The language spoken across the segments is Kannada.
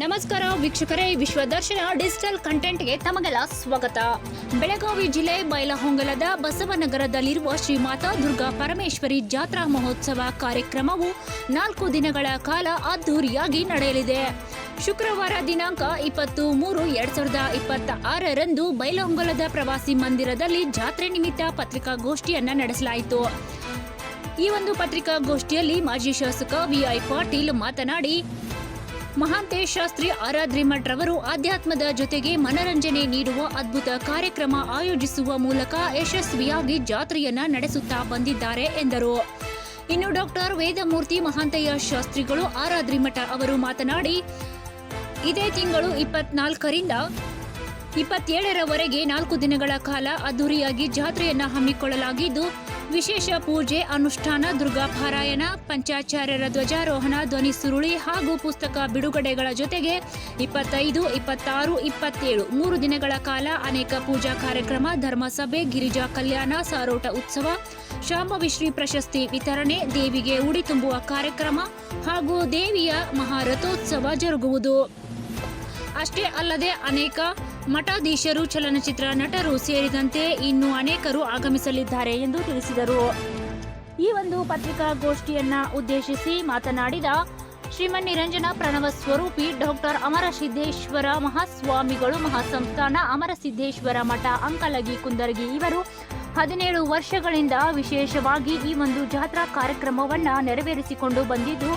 ನಮಸ್ಕಾರ ವೀಕ್ಷಕರೇ, ವಿಶ್ವದರ್ಶನ ಡಿಜಿಟಲ್ ಕಂಟೆಂಟ್ಗೆ ತಮಗೆಲ್ಲ ಸ್ವಾಗತ. ಬೆಳಗಾವಿ ಜಿಲ್ಲೆ ಬೈಲಹೊಂಗಲದ ಬಸವನಗರದಲ್ಲಿರುವ ಶ್ರೀ ಮಾತಾ ದುರ್ಗಾ ಪರಮೇಶ್ವರಿ ಜಾತ್ರಾ ಮಹೋತ್ಸವ ಕಾರ್ಯಕ್ರಮವು 4 ದಿನಗಳ ಕಾಲ ಅದ್ದೂರಿಯಾಗಿ ನಡೆಯಲಿದೆ. ಶುಕ್ರವಾರ ದಿನಾಂಕ 23/2026ರಂದು ಬೈಲಹೊಂಗಲದ ಪ್ರವಾಸಿ ಮಂದಿರದಲ್ಲಿ ಜಾತ್ರೆ ನಿಮಿತ್ತ ಪತ್ರಿಕಾಗೋಷ್ಠಿಯನ್ನು ನಡೆಸಲಾಯಿತು. ಈ ಒಂದು ಪತ್ರಿಕಾಗೋಷ್ಠಿಯಲ್ಲಿ ಮಾಜಿ ಶಾಸಕ ವಿ.ಐ. ಪಾಟೀಲ್ ಮಾತನಾಡಿ, ಮಹಾಂತೇಶ ಶಾಸ್ತ್ರಿ ಆರಾಧ್ರಿಮಠ್ ರವರು ಆಧ್ಯಾತ್ಮದ ಜೊತೆಗೆ ಮನರಂಜನೆ ನೀಡುವ ಅದ್ಭುತ ಕಾರ್ಯಕ್ರಮ ಆಯೋಜಿಸುವ ಮೂಲಕ ಯಶಸ್ವಿಯಾಗಿ ಜಾತ್ರೆಯನ್ನ ನಡೆಸುತ್ತಾ ಬಂದಿದ್ದಾರೆ ಎಂದರು. ಇನ್ನು ಡಾಕ್ಟರ್ ವೇದಮೂರ್ತಿ ಮಹಾಂತಯ್ಯ ಶಾಸ್ತ್ರಿಗಳು ಆರಾಧ್ರಿಮಠ ಅವರು ಮಾತನಾಡಿ, ಇದೇ ತಿಂಗಳು 24ರಿಂದ 27ರವರೆಗೆ 4 ದಿನಗಳ ಕಾಲ ಅದ್ದೂರಿಯಾಗಿ ಜಾತ್ರೆಯನ್ನ ಹಮ್ಮಿಕೊಳ್ಳಲಾಗಿದ್ದು, ವಿಶೇಷ ಪೂಜೆ, ಅನುಷ್ಠಾನ, ದುರ್ಗಾ ಪಾರಾಯಣ, ಪಂಚಾಚಾರ್ಯರ ಧ್ವಜಾರೋಹಣ, ಧ್ವನಿ ಸುರುಳಿ ಹಾಗೂ ಪುಸ್ತಕ ಬಿಡುಗಡೆಗಳ ಜೊತೆಗೆ 25, 26, 27 3 ದಿನಗಳ ಕಾಲ ಅನೇಕ ಪೂಜಾ ಕಾರ್ಯಕ್ರಮ, ಧರ್ಮಸಭೆ, ಗಿರಿಜಾ ಕಲ್ಯಾಣ, ಸಾರೋಟ ಉತ್ಸವ, ಶಾಂಭವಿ ಪ್ರಶಸ್ತಿ ವಿತರಣೆ, ದೇವಿಗೆ ಉಡಿ ತುಂಬುವ ಕಾರ್ಯಕ್ರಮ ಹಾಗೂ ದೇವಿಯ ಮಹಾರಥೋತ್ಸವ ಜರುಗುವುದು. ಅಷ್ಟೇ ಅಲ್ಲದೆ ಅನೇಕ ಮಠಾಧೀಶರು, ಚಲನಚಿತ್ರ ನಟರು ಸೇರಿದಂತೆ ಇನ್ನೂ ಅನೇಕರು ಆಗಮಿಸಲಿದ್ದಾರೆ ಎಂದು ತಿಳಿಸಿದರು. ಈ ಒಂದು ಪತ್ರಿಕಾಗೋಷ್ಠಿಯನ್ನ ಉದ್ದೇಶಿಸಿ ಮಾತನಾಡಿದ ಶ್ರೀಮನ್ನಿರಂಜನ ಪ್ರಣವ ಸ್ವರೂಪಿ ಡಾಕ್ಟರ್ ಅಮರಸಿದ್ದೇಶ್ವರ ಮಹಾಸ್ವಾಮಿಗಳು, ಮಹಾಸಂಸ್ಥಾನ ಅಮರಸಿದ್ದೇಶ್ವರ ಮಠ, ಅಂಕಲಗಿ, ಕುಂದರ್ಗಿ ಇವರು 17 ವರ್ಷಗಳಿಂದ ವಿಶೇಷವಾಗಿ ಈ ಒಂದು ಜಾತ್ರಾ ಕಾರ್ಯಕ್ರಮವನ್ನು ನೆರವೇರಿಸಿಕೊಂಡು ಬಂದಿದ್ದು,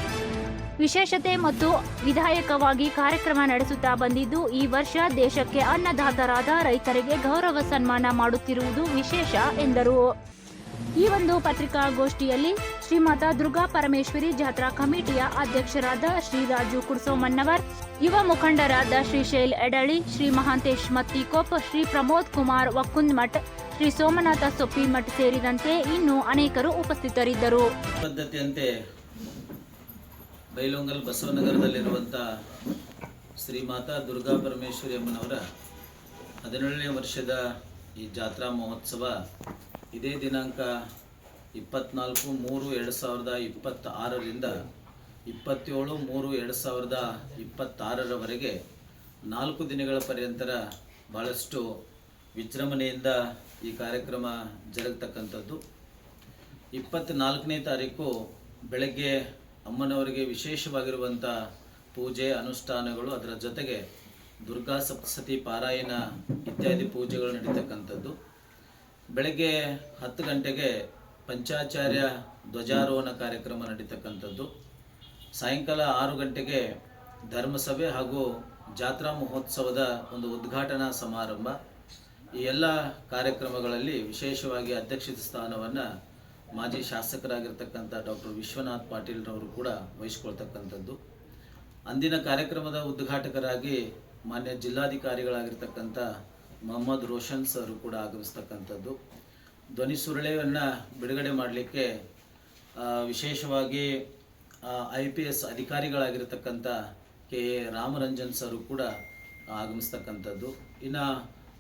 ವಿಶೇಷತೆ ಮತ್ತು ವಿಧಾಯಕವಾಗಿ ಕಾರ್ಯಕ್ರಮ ನಡೆಸುತ್ತಾ ಬಂದಿದ್ದು, ಈ ವರ್ಷ ದೇಶಕ್ಕೆ ಅನ್ನದಾತರಾದ ರೈತರಿಗೆ ಗೌರವ ಸನ್ಮಾನ ಮಾಡುತ್ತಿರುವುದು ವಿಶೇಷ ಎಂದರು. ಈ ಒಂದು ಪತ್ರಿಕಾಗೋಷ್ಠಿಯಲ್ಲಿ ಶ್ರೀಮಾತಾ ದುರ್ಗಾ ಪರಮೇಶ್ವರಿ ಜಾತ್ರಾ ಕಮಿಟಿಯ ಅಧ್ಯಕ್ಷರಾದ ಶ್ರೀ ರಾಜು ಕುಡ್ಸೋಮನ್ನವರ್, ಯುವ ಮುಖಂಡರಾದ ಶ್ರೀ ಶೈಲ್ ಎಡಳಿ, ಶ್ರೀ ಮಹಾಂತೇಶ್ ಮತ್ತಿಕೊಪ್, ಶ್ರೀ ಪ್ರಮೋದ್ ಕುಮಾರ್ ವಕ್ಕುಂದ್ಮಠ್, ಶ್ರೀ ಸೋಮನಾಥ ಸೊಪ್ಪಿಮಠ್ ಸೇರಿದಂತೆ ಇನ್ನೂ ಅನೇಕರು ಉಪಸ್ಥಿತರಿದ್ದರು. ಪದ್ಧತಿಯಂತೆ ಬೈಲಹೊಂಗಲ ಬಸವನಗರದಲ್ಲಿರುವಂಥ ಶ್ರೀ ಮಾತಾ ದುರ್ಗಾ ಪರಮೇಶ್ವರಿ ಅಮ್ಮನವರ 17ನೇ ವರ್ಷದ ಈ ಜಾತ್ರಾ ಮಹೋತ್ಸವ ಇದೇ ದಿನಾಂಕ 24/3/2026ರಿಂದ 27/3/2026ರವರೆಗೆ 4 ದಿನಗಳ ಪರ್ಯಂತರ ಭಾಳಷ್ಟು ವಿಜೃಂಭಣೆಯಿಂದ ಈ ಕಾರ್ಯಕ್ರಮ ಜರುಗತಕ್ಕಂಥದ್ದು. 24ನೇ ತಾರೀಕು ಬೆಳಗ್ಗೆ ಅಮ್ಮನವರಿಗೆ ವಿಶೇಷವಾಗಿರುವಂಥ ಪೂಜೆ, ಅನುಷ್ಠಾನಗಳು, ಅದರ ಜೊತೆಗೆ ದುರ್ಗಾ ಸಪ್ತಸತಿ ಪಾರಾಯಣ ಇತ್ಯಾದಿ ಪೂಜೆಗಳು ನಡೀತಕ್ಕಂಥದ್ದು. ಬೆಳಗ್ಗೆ 10 ಗಂಟೆಗೆ ಪಂಚಾಚಾರ್ಯ ಧ್ವಜಾರೋಹಣ ಕಾರ್ಯಕ್ರಮ ನಡೀತಕ್ಕಂಥದ್ದು. ಸಾಯಂಕಾಲ 6 ಗಂಟೆಗೆ ಧರ್ಮಸಭೆ ಹಾಗೂ ಜಾತ್ರಾ ಮಹೋತ್ಸವದ ಒಂದು ಉದ್ಘಾಟನಾ ಸಮಾರಂಭ. ಈ ಎಲ್ಲ ಕಾರ್ಯಕ್ರಮಗಳಲ್ಲಿ ವಿಶೇಷವಾಗಿ ಅಧ್ಯಕ್ಷತೆ ಸ್ಥಾನವನ್ನು ಮಾಜಿ ಶಾಸಕರಾಗಿರ್ತಕ್ಕಂಥ ಡಾಕ್ಟರ್ ವಿಶ್ವನಾಥ್ ಪಾಟೀಲ್ರವರು ಕೂಡ ವಹಿಸ್ಕೊಳ್ತಕ್ಕಂಥದ್ದು. ಅಂದಿನ ಕಾರ್ಯಕ್ರಮದ ಉದ್ಘಾಟಕರಾಗಿ ಮಾನ್ಯ ಜಿಲ್ಲಾಧಿಕಾರಿಗಳಾಗಿರ್ತಕ್ಕಂಥ ಮೊಹಮ್ಮದ್ ರೋಷನ್ ಸರ್ ಕೂಡ ಆಗಮಿಸ್ತಕ್ಕಂಥದ್ದು. ಧ್ವನಿ ಸುರುಳಿಯನ್ನು ಬಿಡುಗಡೆ ಮಾಡಲಿಕ್ಕೆ ವಿಶೇಷವಾಗಿ IPS ಅಧಿಕಾರಿಗಳಾಗಿರ್ತಕ್ಕಂಥ ಕೆ ರಾಮರಂಜನ್ ಸರು ಕೂಡ ಆಗಮಿಸ್ತಕ್ಕಂಥದ್ದು. ಇನ್ನು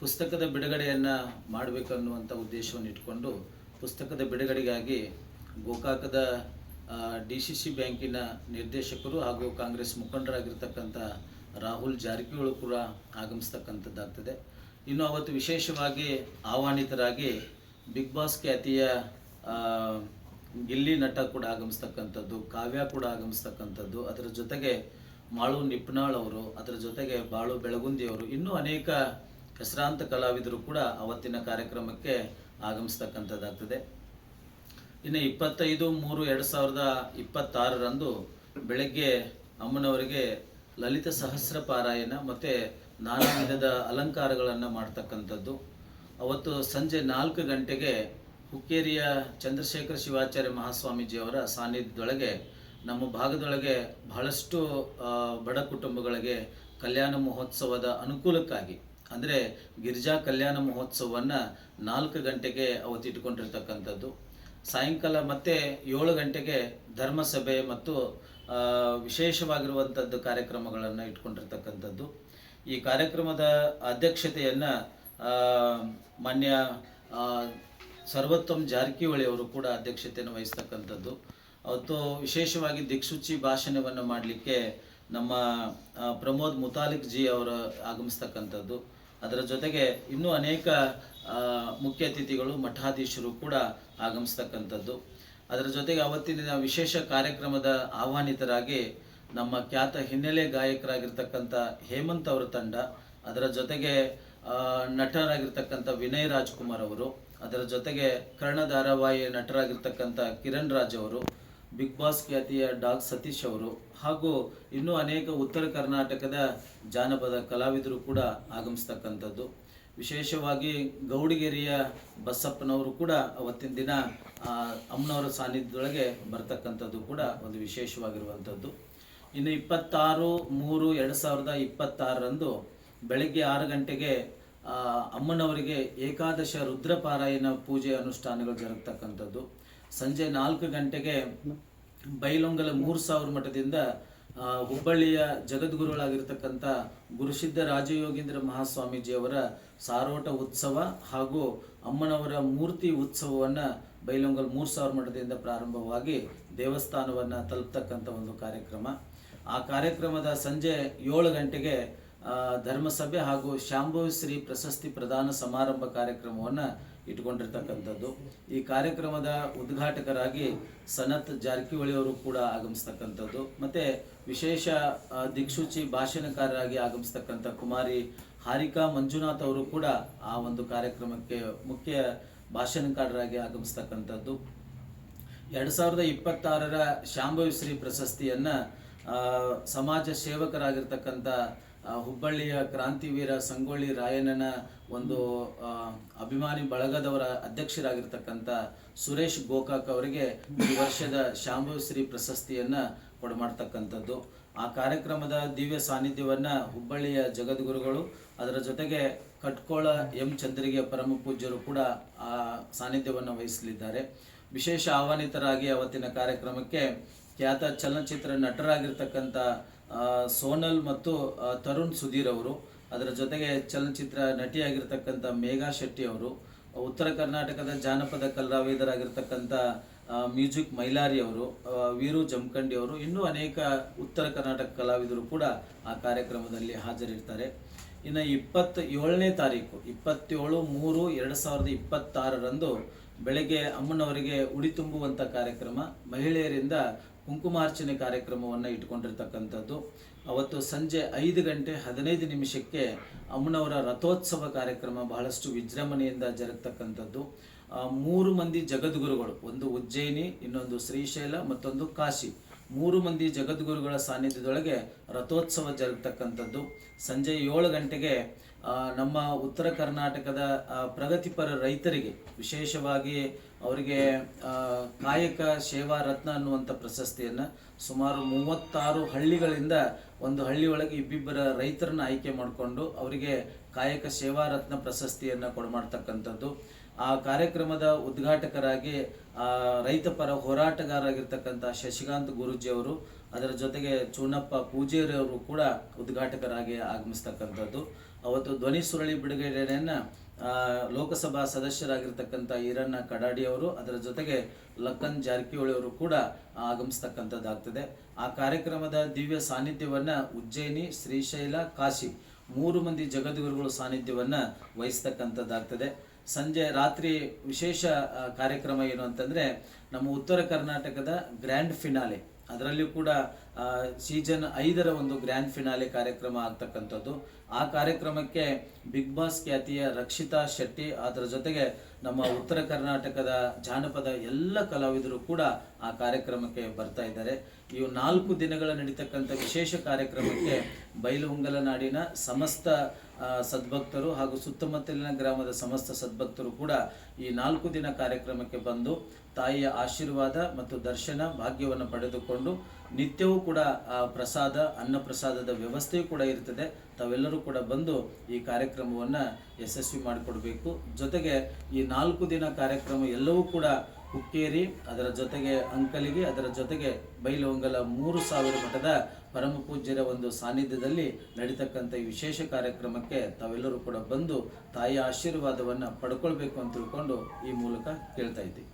ಪುಸ್ತಕದ ಬಿಡುಗಡೆಯನ್ನು ಮಾಡಬೇಕನ್ನುವಂಥ ಉದ್ದೇಶವನ್ನು ಇಟ್ಕೊಂಡು ಪುಸ್ತಕದ ಬಿಡುಗಡೆಗಾಗಿ ಗೋಕಾಕದ DCC ಬ್ಯಾಂಕಿನ ನಿರ್ದೇಶಕರು ಹಾಗೂ ಕಾಂಗ್ರೆಸ್ ಮುಖಂಡರಾಗಿರ್ತಕ್ಕಂಥ ರಾಹುಲ್ ಜಾರಕಿಹೊಳಿ ಕೂಡ ಆಗಮಿಸ್ತಕ್ಕಂಥದ್ದಾಗ್ತದೆ. ಇನ್ನು ಅವತ್ತು ವಿಶೇಷವಾಗಿ ಆಹ್ವಾನಿತರಾಗಿ ಬಿಗ್ ಬಾಸ್ ಖ್ಯಾತಿಯ ಗಿಲ್ಲಿ ನಟ ಕೂಡ ಆಗಮಿಸ್ತಕ್ಕಂಥದ್ದು, ಕಾವ್ಯ ಕೂಡ ಆಗಮಿಸ್ತಕ್ಕಂಥದ್ದು, ಅದರ ಜೊತೆಗೆ ಮಾಳು ನಿಪ್ನಾಳ್ ಅವರು, ಅದರ ಜೊತೆಗೆ ಬಾಳು ಬೆಳಗುಂದಿಯವರು, ಇನ್ನೂ ಅನೇಕ ಹೆಸರಾಂತ ಕಲಾವಿದರು ಕೂಡ ಅವತ್ತಿನ ಕಾರ್ಯಕ್ರಮಕ್ಕೆ ಆಗಮಿಸ್ತಕ್ಕಂಥದ್ದಾಗ್ತದೆ. ಇನ್ನು 25/3/2026ರಂದು ಬೆಳಗ್ಗೆ ಅಮ್ಮನವರಿಗೆ ಲಲಿತ ಸಹಸ್ರ ಪಾರಾಯಣ ಮತ್ತು ನಾನಾ ವಿಧದ ಅಲಂಕಾರಗಳನ್ನು ಮಾಡ್ತಕ್ಕಂಥದ್ದು. ಅವತ್ತು ಸಂಜೆ 4 ಗಂಟೆಗೆ ಹುಕ್ಕೇರಿಯ ಚಂದ್ರಶೇಖರ ಶಿವಾಚಾರ್ಯ ಮಹಾಸ್ವಾಮೀಜಿಯವರ ಸಾನ್ನಿಧ್ಯದೊಳಗೆ ನಮ್ಮ ಭಾಗದೊಳಗೆ ಬಹಳಷ್ಟು ಬಡ ಕುಟುಂಬಗಳಿಗೆ ಕಲ್ಯಾಣ ಮಹೋತ್ಸವದ ಅನುಕೂಲಕ್ಕಾಗಿ, ಅಂದರೆ ಗಿರಿಜಾ ಕಲ್ಯಾಣ ಮಹೋತ್ಸವವನ್ನು 4 ಗಂಟೆಗೆ ಅವತ್ತು ಇಟ್ಕೊಂಡಿರ್ತಕ್ಕಂಥದ್ದು. ಸಾಯಂಕಾಲ ಮತ್ತೆ 7 ಗಂಟೆಗೆ ಧರ್ಮಸಭೆ ಮತ್ತು ವಿಶೇಷವಾಗಿರುವಂಥದ್ದು ಕಾರ್ಯಕ್ರಮಗಳನ್ನು ಇಟ್ಕೊಂಡಿರ್ತಕ್ಕಂಥದ್ದು. ಈ ಕಾರ್ಯಕ್ರಮದ ಅಧ್ಯಕ್ಷತೆಯನ್ನು ಮಾನ್ಯ ಸರ್ವೋತ್ತಮ್ ಜಾರಕಿಹೊಳಿ ಅವರು ಕೂಡ ಅಧ್ಯಕ್ಷತೆಯನ್ನು ವಹಿಸ್ತಕ್ಕಂಥದ್ದು. ಅವತ್ತು ವಿಶೇಷವಾಗಿ ದಿಕ್ಸೂಚಿ ಭಾಷಣವನ್ನು ಮಾಡಲಿಕ್ಕೆ ನಮ್ಮ ಪ್ರಮೋದ್ ಮುತಾಲಿಕ್ ಜಿ ಅವರು ಆಗಮಿಸ್ತಕ್ಕಂಥದ್ದು. ಅದರ ಜೊತೆಗೆ ಇನ್ನೂ ಅನೇಕ ಮುಖ್ಯ ಅತಿಥಿಗಳು ಮಠಾಧೀಶರು ಕೂಡ ಆಗಮಿಸ್ತಕ್ಕಂಥದ್ದು. ಅದರ ಜೊತೆಗೆ ಅವತ್ತಿನ ವಿಶೇಷ ಕಾರ್ಯಕ್ರಮದ ಆಹ್ವಾನಿತರಾಗಿ ನಮ್ಮ ಖ್ಯಾತ ಹಿನ್ನೆಲೆ ಗಾಯಕರಾಗಿರ್ತಕ್ಕಂಥ ಹೇಮಂತ್ ಅವರ ತಂಡ, ಅದರ ಜೊತೆಗೆ ನಟರಾಗಿರ್ತಕ್ಕಂಥ ವಿನಯ್ ರಾಜ್ಕುಮಾರ್ ಅವರು, ಅದರ ಜೊತೆಗೆ ಕರ್ಣ ಧಾರಾವಾಹಿ ನಟರಾಗಿರ್ತಕ್ಕಂಥ ಕಿರಣ್ ರಾಜ್ ಅವರು, ಬಿಗ್ ಬಾಸ್ ಖ್ಯಾತಿಯ ಡಾಗ್ ಸತೀಶ್ ಅವರು, ಹಾಗೂ ಇನ್ನೂ ಅನೇಕ ಉತ್ತರ ಕರ್ನಾಟಕದ ಜಾನಪದ ಕಲಾವಿದರು ಕೂಡ ಆಗಮಿಸ್ತಕ್ಕಂಥದ್ದು. ವಿಶೇಷವಾಗಿ ಗೌಡಗೆರೆಯ ಬಸಪ್ಪನವರು ಕೂಡ ಅವತ್ತಿನ ದಿನ ಅಮ್ಮನವರ ಸಾನ್ನಿಧ್ಯದೊಳಗೆ ಬರ್ತಕ್ಕಂಥದ್ದು ಕೂಡ ಒಂದು ವಿಶೇಷವಾಗಿರುವಂಥದ್ದು. ಇನ್ನು 26/3/2026 ಬೆಳಗ್ಗೆ 6 ಗಂಟೆಗೆ ಅಮ್ಮನವರಿಗೆ ಏಕಾದಶ ರುದ್ರಪಾರಾಯಣ ಪೂಜೆ ಅನುಷ್ಠಾನಗಳು ಜರುಗತಕ್ಕಂಥದ್ದು. ಸಂಜೆ 4 ಗಂಟೆಗೆ ಬೈಲೊಂಗಲ 3000 ಮಠದಿಂದ ಹುಬ್ಬಳ್ಳಿಯ ಜಗದ್ಗುರುಗಳಾಗಿರ್ತಕ್ಕಂಥ ಗುರುಸಿದ್ಧ ರಾಜಯೋಗೀಂದ್ರ ಮಹಾಸ್ವಾಮೀಜಿಯವರ ಸಾರೋಟ ಉತ್ಸವ ಹಾಗೂ ಅಮ್ಮನವರ ಮೂರ್ತಿ ಉತ್ಸವವನ್ನು ಬೈಲೊಂಗಲ್ 3000 ಮಠದಿಂದ ಪ್ರಾರಂಭವಾಗಿ ದೇವಸ್ಥಾನವನ್ನು ತಲುಪ್ತಕ್ಕಂಥ ಒಂದು ಕಾರ್ಯಕ್ರಮ. ಆ ಕಾರ್ಯಕ್ರಮದ ಸಂಜೆ 7 ಗಂಟೆಗೆ ಧರ್ಮಸಭೆ ಹಾಗೂ ಶಾಂಭವಿ ಶ್ರೀ ಪ್ರಶಸ್ತಿ ಪ್ರದಾನ ಸಮಾರಂಭ ಕಾರ್ಯಕ್ರಮವನ್ನು ಇಟ್ಕೊಂಡಿರ್ತಕ್ಕಂಥದ್ದು. ಈ ಕಾರ್ಯಕ್ರಮದ ಉದ್ಘಾಟಕರಾಗಿ ಸನತ್ ಜಾರಕಿಹೊಳಿ ಅವರು ಕೂಡ ಆಗಮಿಸ್ತಕ್ಕಂಥದ್ದು. ಮತ್ತು ವಿಶೇಷ ದಿಕ್ಸೂಚಿ ಭಾಷಣಕಾರರಾಗಿ ಆಗಮಿಸ್ತಕ್ಕಂಥ ಕುಮಾರಿ ಹಾರಿಕಾ ಮಂಜುನಾಥ್ ಅವರು ಕೂಡ ಆ ಒಂದು ಕಾರ್ಯಕ್ರಮಕ್ಕೆ ಮುಖ್ಯ ಭಾಷಣಕಾರರಾಗಿ ಆಗಮಿಸ್ತಕ್ಕಂಥದ್ದು. 2026ರ ಶಾಂಭವಿ ಶ್ರೀ ಪ್ರಶಸ್ತಿಯನ್ನು ಸಮಾಜ ಸೇವಕರಾಗಿರ್ತಕ್ಕಂಥ ಹುಬ್ಬಳ್ಳಿಯ ಕ್ರಾಂತಿವೀರ ಸಂಗೊಳ್ಳಿ ರಾಯಣ್ಣನ ಒಂದು ಅಭಿಮಾನಿ ಬಳಗದವರ ಅಧ್ಯಕ್ಷರಾಗಿರ್ತಕ್ಕಂಥ ಸುರೇಶ್ ಗೋಕಾಕ್ ಅವರಿಗೆ ಈ ವರ್ಷದ ಶಾಂಭವಿ ಶ್ರೀ ಪ್ರಶಸ್ತಿಯನ್ನು ಕೊಡಮಾಡ್ತಕ್ಕಂಥದ್ದು. ಆ ಕಾರ್ಯಕ್ರಮದ ದಿವ್ಯ ಸಾನ್ನಿಧ್ಯವನ್ನು ಹುಬ್ಬಳ್ಳಿಯ ಜಗದ್ಗುರುಗಳು, ಅದರ ಜೊತೆಗೆ ಕಟ್ಕೋಳ ಚಂದ್ರಿಗೆ ಪರಮ ಪೂಜ್ಯರು ಕೂಡ ಆ ಸಾನ್ನಿಧ್ಯವನ್ನು ವಹಿಸಲಿದ್ದಾರೆ. ವಿಶೇಷ ಆಹ್ವಾನಿತರಾಗಿ ಅವತ್ತಿನ ಕಾರ್ಯಕ್ರಮಕ್ಕೆ ಖ್ಯಾತ ಚಲನಚಿತ್ರ ನಟರಾಗಿರ್ತಕ್ಕಂಥ ಸೋನಲ್ ಮತ್ತು ತರುಣ್ ಸುಧೀರ್ ಅವರು, ಅದರ ಜೊತೆಗೆ ಚಲನಚಿತ್ರ ನಟಿಯಾಗಿರ್ತಕ್ಕಂಥ ಮೇಘಾ ಶೆಟ್ಟಿ ಅವರು, ಉತ್ತರ ಕರ್ನಾಟಕದ ಜಾನಪದ ಕಲಾವಿದರಾಗಿರ್ತಕ್ಕಂಥ ಮ್ಯೂಸಿಕ್ ಮೈಲಾರಿ ಅವರು, ವೀರು ಜಮಖಂಡಿ ಅವರು, ಇನ್ನೂ ಅನೇಕ ಉತ್ತರ ಕರ್ನಾಟಕ ಕಲಾವಿದರು ಕೂಡ ಆ ಕಾರ್ಯಕ್ರಮದಲ್ಲಿ ಹಾಜರಿರ್ತಾರೆ. ಇನ್ನು 27ನೇ ತಾರೀಕು 27/3/2026 ಬೆಳಗ್ಗೆ ಅಮ್ಮನವರಿಗೆ ಉಡಿ ತುಂಬುವಂಥ ಕಾರ್ಯಕ್ರಮ, ಮಹಿಳೆಯರಿಂದ ಕುಂಕುಮಾರ್ಚನೆ ಕಾರ್ಯಕ್ರಮವನ್ನು ಇಟ್ಕೊಂಡಿರ್ತಕ್ಕಂಥದ್ದು. ಅವತ್ತು ಸಂಜೆ 5 ಗಂಟೆ 15 ನಿಮಿಷಕ್ಕೆ ಅಮ್ಮನವರ ರಥೋತ್ಸವ ಕಾರ್ಯಕ್ರಮ ಬಹಳಷ್ಟು ವಿಜೃಂಭಣೆಯಿಂದ ಜರುಗತಕ್ಕಂಥದ್ದು. 3 ಮಂದಿ ಜಗದ್ಗುರುಗಳು, ಒಂದು ಉಜ್ಜಯಿನಿ, ಇನ್ನೊಂದು ಶ್ರೀಶೈಲ, ಮತ್ತೊಂದು ಕಾಶಿ, 3 ಮಂದಿ ಜಗದ್ಗುರುಗಳ ಸಾನ್ನಿಧ್ಯದೊಳಗೆ ರಥೋತ್ಸವ ಜರುಗತಕ್ಕಂಥದ್ದು. ಸಂಜೆ 7 ಗಂಟೆಗೆ ನಮ್ಮ ಉತ್ತರ ಕರ್ನಾಟಕದ ಪ್ರಗತಿಪರ ರೈತರಿಗೆ ವಿಶೇಷವಾಗಿ ಅವರಿಗೆ ಕಾಯಕ ಸೇವಾ ರತ್ನ ಅನ್ನುವಂಥ ಪ್ರಶಸ್ತಿಯನ್ನು ಸುಮಾರು 36 ಹಳ್ಳಿಗಳಿಂದ ಒಂದು ಹಳ್ಳಿಯೊಳಗೆ ಇಬ್ಬಿಬ್ಬರ ರೈತರನ್ನ ಆಯ್ಕೆ ಮಾಡಿಕೊಂಡು ಅವರಿಗೆ ಕಾಯಕ ಸೇವಾ ರತ್ನ ಪ್ರಶಸ್ತಿಯನ್ನು ಕೊಡಮಾಡ್ತಕ್ಕಂಥದ್ದು. ಆ ಕಾರ್ಯಕ್ರಮದ ಉದ್ಘಾಟಕರಾಗಿ ರೈತಪರ ಹೋರಾಟಗಾರರಾಗಿರ್ತಕ್ಕಂಥ ಶಶಿಕಾಂತ್ ಗುರೂಜಿಯವರು, ಅದರ ಜೊತೆಗೆ ಚೂನಪ್ಪ ಪೂಜಾರಿಯವರು ಕೂಡ ಉದ್ಘಾಟಕರಾಗಿ ಆಗಮಿಸ್ತಕ್ಕಂಥದ್ದು. ಅವತ್ತು ಧ್ವನಿ ಸುರಳಿ ಬಿಡುಗಡೆಯನ್ನು ಲೋಕಸಭಾ ಸದಸ್ಯರಾಗಿರ್ತಕ್ಕಂಥ ಈರಣ್ಣ ಕಡಾಡಿಯವರು, ಅದರ ಜೊತೆಗೆ ಲಕ್ಕನ್ ಜಾರಕಿಹೊಳಿ ಅವರು ಕೂಡ ಆಗಮಿಸ್ತಕ್ಕಂಥದ್ದಾಗ್ತದೆ. ಆ ಕಾರ್ಯಕ್ರಮದ ದಿವ್ಯ ಸಾನ್ನಿಧ್ಯವನ್ನು ಉಜ್ಜಯಿನಿ, ಶ್ರೀಶೈಲ, ಕಾಶಿ 3 ಮಂದಿ ಜಗದ್ಗುರುಗಳು ಸಾನ್ನಿಧ್ಯವನ್ನು ವಹಿಸ್ತಕ್ಕಂಥದ್ದಾಗ್ತದೆ. ರಾತ್ರಿ ವಿಶೇಷ ಕಾರ್ಯಕ್ರಮ ಏನು ಅಂತಂದರೆ, ನಮ್ಮ ಉತ್ತರ ಕರ್ನಾಟಕದ ಗ್ರ್ಯಾಂಡ್ ಫಿನಾಲೆ, ಅದರಲ್ಲಿಯೂ ಕೂಡ ಸೀಸನ್ 5ರ ಒಂದು ಗ್ರ್ಯಾಂಡ್ ಫಿನಾಲೆ ಕಾರ್ಯಕ್ರಮ ಆಗ್ತಕ್ಕಂಥದ್ದು. ಆ ಕಾರ್ಯಕ್ರಮಕ್ಕೆ ಬಿಗ್ ಬಾಸ್ ಖ್ಯಾತಿಯ ರಕ್ಷಿತಾ ಶೆಟ್ಟಿ, ಅದರ ಜೊತೆಗೆ ನಮ್ಮ ಉತ್ತರ ಕರ್ನಾಟಕದ ಜಾನಪದ ಎಲ್ಲ ಕಲಾವಿದರು ಕೂಡ ಆ ಕಾರ್ಯಕ್ರಮಕ್ಕೆ ಬರ್ತಾ ಇದ್ದಾರೆ. ಇವು 4 ದಿನಗಳ ನಡೀತಕ್ಕಂಥ ವಿಶೇಷ ಕಾರ್ಯಕ್ರಮಕ್ಕೆ ಬೈಲಹೊಂಗಲ ನಾಡಿನ ಸಮಸ್ತ ಸದ್ಭಕ್ತರು ಹಾಗೂ ಸುತ್ತಮುತ್ತಲಿನ ಗ್ರಾಮದ ಸಮಸ್ತ ಸದ್ಭಕ್ತರು ಕೂಡ ಈ 4 ದಿನ ಕಾರ್ಯಕ್ರಮಕ್ಕೆ ಬಂದು ತಾಯಿಯ ಆಶೀರ್ವಾದ ಮತ್ತು ದರ್ಶನ ಭಾಗ್ಯವನ್ನು ಪಡೆದುಕೊಂಡು ನಿತ್ಯವೂ ಕೂಡ ಪ್ರಸಾದ, ಅನ್ನ ಪ್ರಸಾದದ ವ್ಯವಸ್ಥೆಯೂ ಕೂಡ ಇರ್ತದೆ. ತಾವೆಲ್ಲರೂ ಕೂಡ ಬಂದು ಈ ಕಾರ್ಯಕ್ರಮವನ್ನು ಯಶಸ್ವಿ ಮಾಡಿಕೊಡ್ಬೇಕು. ಜೊತೆಗೆ ಈ 4 ದಿನ ಕಾರ್ಯಕ್ರಮ ಎಲ್ಲವೂ ಕೂಡ ಹುಕ್ಕೇರಿ, ಅದರ ಜೊತೆಗೆ ಅಂಕಲಿಗೆ, ಅದರ ಜೊತೆಗೆ ಬೈಲಹೊಂಗಲ 3000 ಮಠದ ಪರಮ ಪೂಜ್ಯರ ಒಂದು ಸಾನ್ನಿಧ್ಯದಲ್ಲಿ ನಡೀತಕ್ಕಂಥ ಈ ವಿಶೇಷ ಕಾರ್ಯಕ್ರಮಕ್ಕೆ ತಾವೆಲ್ಲರೂ ಕೂಡ ಬಂದು ತಾಯಿಯ ಆಶೀರ್ವಾದವನ್ನು ಪಡ್ಕೊಳ್ಬೇಕು ಅಂತ ತಿಳ್ಕೊಂಡು ಈ ಮೂಲಕ ಕೇಳ್ತಾ ಇದ್ದೀವಿ.